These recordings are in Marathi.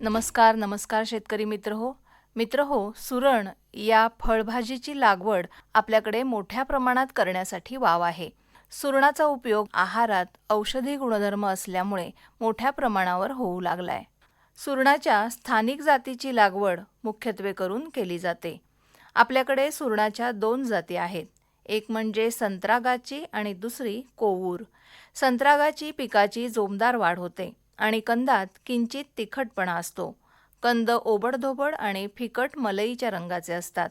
नमस्कार शेतकरी मित्र हो सुरण या फळभाजीची लागवड आपल्याकडे मोठ्या प्रमाणात करण्यासाठी वाव आहे. सुरणाचा उपयोग आहारात औषधी गुणधर्म असल्यामुळे मोठ्या प्रमाणावर होऊ लागलाय. सुरणाच्या स्थानिक जातीची लागवड मुख्यत्वे करून केली जाते. आपल्याकडे सुरणाच्या 2 जाती आहेत. एक म्हणजे संत्रागाची आणि दुसरी कोवूर. संत्रागाची पिकाची जोमदार वाढ होते आणि कंदात किंचित तिखटपणा असतो. कंद ओबडधोबड आणि फिकट मलईच्या रंगाचे असतात.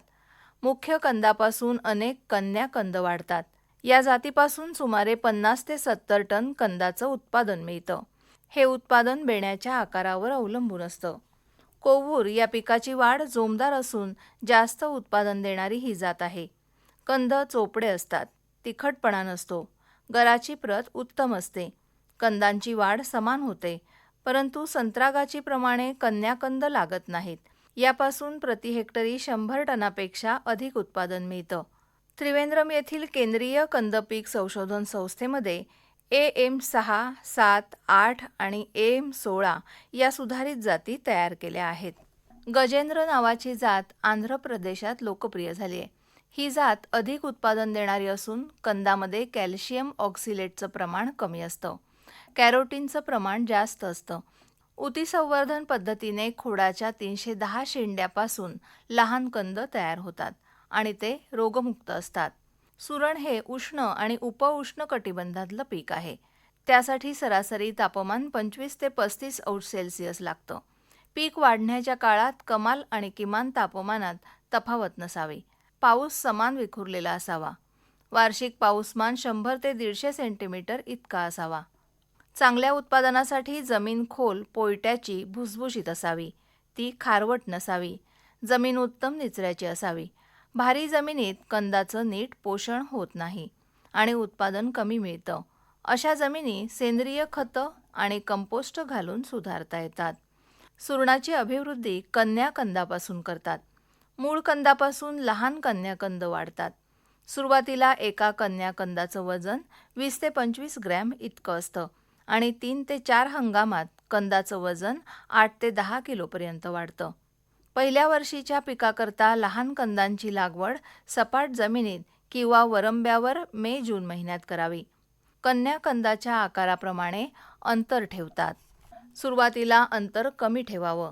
मुख्य कंदापासून अनेक कन्या कंद वाढतात. या जातीपासून सुमारे 50 ते 70 टन कंदाचं उत्पादन मिळतं. हे उत्पादन बेण्याच्या आकारावर अवलंबून असतं. कोवूर या पिकाची वाढ जोमदार असून जास्त उत्पादन देणारी ही जात आहे. कंद चोपडे असतात. तिखटपणा नसतो. गराची प्रत उत्तम असते. कंदांची वाढ समान होते, परंतु संत्रागाची प्रमाणे कन्याकंद लागत नाहीत. यापासून प्रति हेक्टरी 100 टनापेक्षा अधिक उत्पादन मिळतं. त्रिवेंद्रम येथील केंद्रीय कंद पीक संशोधन संस्थेमध्ये AM6, 7, 8 आणि AM16 या सुधारित जाती तयार केल्या आहेत. गजेंद्र नावाची जात आंध्र प्रदेशात लोकप्रिय झाली आहे. ही जात अधिक उत्पादन देणारी असून कंदामध्ये कॅल्शियम ऑक्सिलेटचं प्रमाण कमी असतं. कॅरोटीनचं प्रमाण जास्त असतं. ऊतीसंवर्धन पद्धतीने खोडाच्या 310 शेंड्यापासून लहान कंद तयार होतात आणि ते रोगमुक्त असतात. सुरण हे उष्ण आणि उपउष्ण कटिबंधातलं पीक आहे. त्यासाठी सरासरी तापमान 25 ते 35 अंश सेल्सिअस लागतं. पीक वाढण्याच्या काळात कमाल आणि किमान तापमानात तफावत नसावी. पाऊस समान विखुरलेला असावा. वार्षिक पाऊसमान 100 ते 150 सेंटीमीटर इतका असावा. चांगल्या उत्पादनासाठी जमीन खोल पोयट्याची भुसभुशीत असावी. ती खारवट नसावी. जमीन उत्तम निचऱ्याची असावी. भारी जमिनीत कंदाचं नीट पोषण होत नाही आणि उत्पादन कमी मिळतं. अशा जमिनी सेंद्रिय खतं आणि कंपोस्ट घालून सुधारता येतात. सुरणाची अभिवृद्धी कन्या कंदापासून करतात. मूळ कंदापासून लहान कन्याकंद वाढतात. सुरुवातीला एका कन्याकंदाचं वजन 20 ते 25 ग्रॅम इतकं असतं आणि 3 ते 4 हंगामात कंदाचं वजन 8 ते 10 किलोपर्यंत वाढतं. पहिल्या वर्षीच्या पिकाकरता लहान कंदांची लागवड सपाट जमिनीत किंवा वरंब्यावर मे-जून महिन्यात करावी. कन्या कंदाच्या आकाराप्रमाणे अंतर ठेवतात. सुरुवातीला अंतर कमी ठेवावं.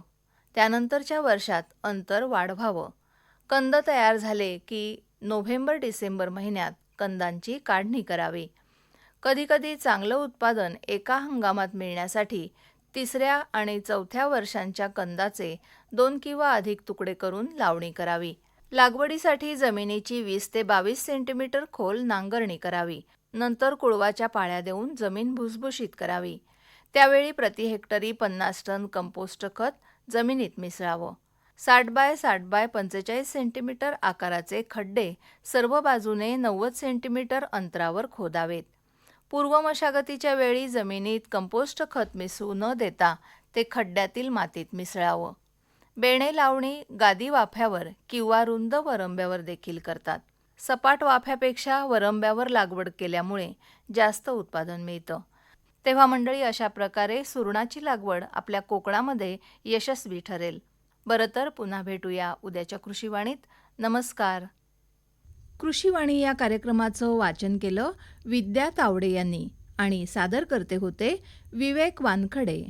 त्यानंतरच्या वर्षात अंतर वाढवावं. कंद तयार झाले की नोव्हेंबर-डिसेंबर महिन्यात कंदांची काढणी करावी. कधीकधी चांगलं उत्पादन एका हंगामात मिळण्यासाठी 3ऱ्या आणि 4थ्या वर्षांच्या कंदाचे 2 किंवा अधिक तुकडे करून लावणी करावी. लागवडीसाठी जमिनीची 20 ते 22 सेंटीमीटर खोल नांगरणी करावी. नंतर कुळवाच्या पाळ्या देऊन जमीन भुसभुशीत करावी. त्यावेळी प्रति हेक्टरी 50 टन कंपोस्ट खत जमिनीत मिसळावं. 60 बाय 60 बाय 45 सेंटीमीटर आकाराचे खड्डे सर्व बाजूने 90 सेंटीमीटर अंतरावर खोदावेत. पूर्व मशागतीच्या वेळी जमिनीत कंपोस्ट खत मिसळू न देता ते खड्ड्यातील मातीत मिसळावं. बेणे लावणी गादी वाफ्यावर किंवा रुंद वरंब्यावर देखील करतात. सपाट वाफ्यापेक्षा वरंब्यावर लागवड केल्यामुळे जास्त उत्पादन मिळतं. तेव्हा मंडळी, अशा प्रकारे सुरणाची लागवड आपल्या कोकणामध्ये यशस्वी ठरेल. बरं तर पुन्हा भेटूया उद्याच्या कृषीवाणीत. नमस्कार. कृषीवाणी या कार्यक्रमाचं वाचन केलं विद्या तावडे यांनी आणि सादर करते होते विवेक वानखडे.